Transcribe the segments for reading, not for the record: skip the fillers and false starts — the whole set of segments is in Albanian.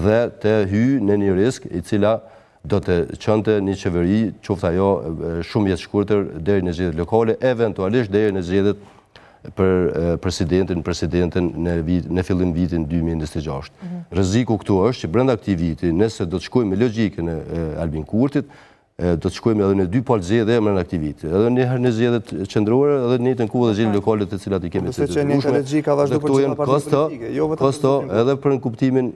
dhe të hyjë në një risk i cila do të qënte një qeveri, qoftë ajo shumë jetë shkurtër deri në zgjedhjet lokale, eventualisht deri në zgjedhjet për presidenten në fillim vitin 2026. Rreziku këtu është që brenda këtij viti, nëse do të shkojmë me logjikën e Albin Kurtit, do të shkojmë edhe në dy palë zgjedhje brenda këtij viti. Edhe një herë në zgjedhjet qendrore, edhe në njëjtën kohë dhe zgjedhjet lokale të cilat i kemi të ndryshme. Kosto edhe për në kuptimin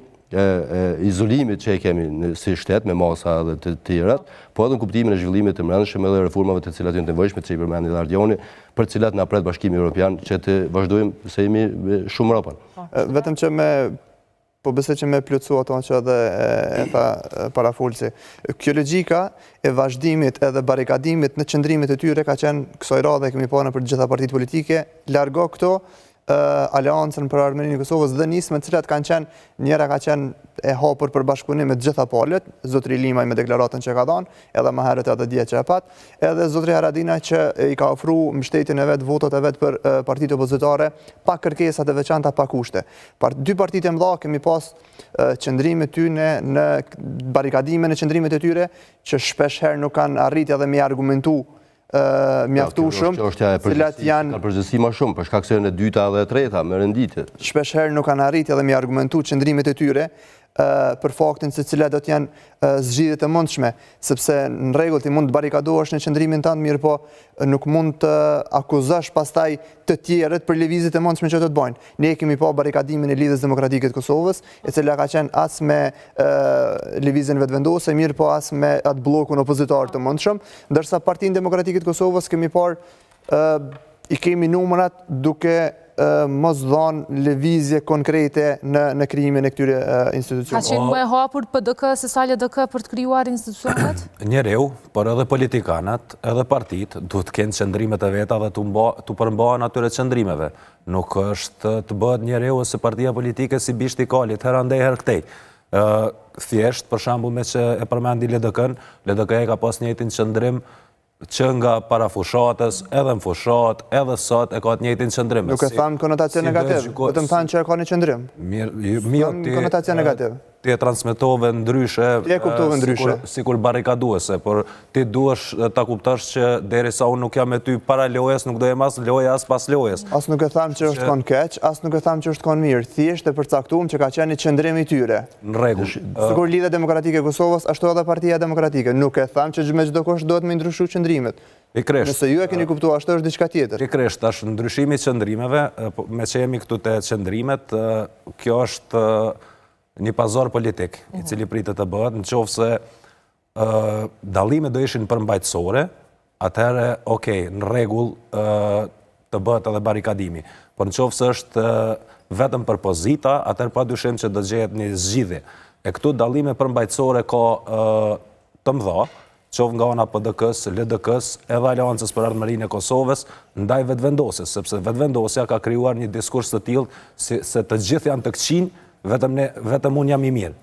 izolimit që e kemi si shtet me masa dhe të tjerat, po edhe në kuptimin e zhvillimit të brendshëm edhe reformave të cilat janë të nevojshme, që i përmendi dhe Ardioni, për cilat na pret Bashkimi Evropian që të vazhdojmë se jemi shumë mbrapa. Vetëm që po besoj që me plotësua ato që edhe e tha parafolsi. Kjo logjika e vazhdimit edhe barikadimit në qëndrimet e tyre ka qenë kësaj radhe kemi parë për të gjitha partitë politike, largo këto aleancën për Armeninë e Kosovës dhe nisme të cilat kanë qenë, njëra ka qenë e hapur për bashkëpunim me të gjitha palët, zotri Limaj me deklaratën që ka dhënë, edhe më herët edhe dje që e pat, edhe zotri Haradinaj që i ka ofruar mbështetjen e vet, votat e vet për partitë opozitare, pa kërkesa të veçanta, pa kushte. Dy partitë e mëdha kemi pas qëndrimet tyre në barikadimin e qëndrimet e tyre që shpesh herë nuk kanë arritje edhe me argumentu mjaftueshëm, cilat janë ka përgjithësi më shumë për shkak se në dyta dhe treta me renditje. Shpesh herë nuk kanë arritje edhe me argumentu qëndrimet e tyre për faktin se cilat do të janë zgjidhjet e mundshme, sepse në rregull ti mund të barikadohesh në qëndrimin tënd, mirë po nuk mund të akuzosh pastaj të tjerët për lëvizjet e mundshme që do të bëjnë. Ne kemi pa barikadimin e Lidhjes Demokratike të Kosovës, e cila ka qenë as me lëvizjen vetvendose, mirë po as me atë bllokun opozitar të mundshëm, ndërsa Partinë Demokratike të Kosovës kemi parë i kemi numrat duke mos dhënë lëvizje konkrete në krijimin e këtyre institucioneve. Ka qenë më e hapur PDK se sa LDK për të krijuar institucionet? Njeriu, por edhe politikanët, edhe partitë duhet të kenë qëndrimet e veta dhe të përmbahen atyre qëndrimeve. Nuk është të bëhet njeriu ose partia politike si bishti i kalit, herë andej herë këtej. Thjesht, për shembull me që e përmendi LDK-n, LDK ka pas njëjtin qëndrim që nga para fushatës, edhe në fushat, edhe sot e ka të njëjtin qëndrim. Nuk e thamë konotacion negativ, vetëm thamë që e ka një qëndrim. Konotacion negativ. Ti e transmetove ndryshe, sikur barikaduese, por ti duhesh ta kuptosh që derisa unë nuk jam me ty para lojës, nuk do jem as loja as pas lojës. As nuk e thamë që është kon keq, as nuk e thamë që është kon mirë, thjesht e përcaktuam që ka qenë një qëndrim i tyre. Në rregull. Sikur Lidhja Demokratike e Kosovës, ashtu edhe Partia Demokratike, nuk e thamë që me çdo kush duhet me ndryshu qëndrimet. Nëse ju e keni kuptuar ashtu është diçka tjetër. Pikërisht, tash ndryshimi i qëndrimeve, me që jemi këtu te qëndrimet, kjo është një pazar politik i cili pritet të bëhet, në qoftë se dallime do ishin përmbajtësore, atëherë, okej, në rregull të bëhet edhe barikadimi. Por në qoftë se është vetëm për pozita, atëherë padyshim që do gjehet një zgjidhje. E këtu dallime përmbajtësore ka të mëdha, qoftë nga ana PDK-s, LDK-s, edhe Aleancës për Armërinë e Kosovës, ndaj vetvendosjes, sepse vetvendosja ka krijuar një diskurs të tillë se të gjithë janë të këqij, vetëm unë jam i mirë.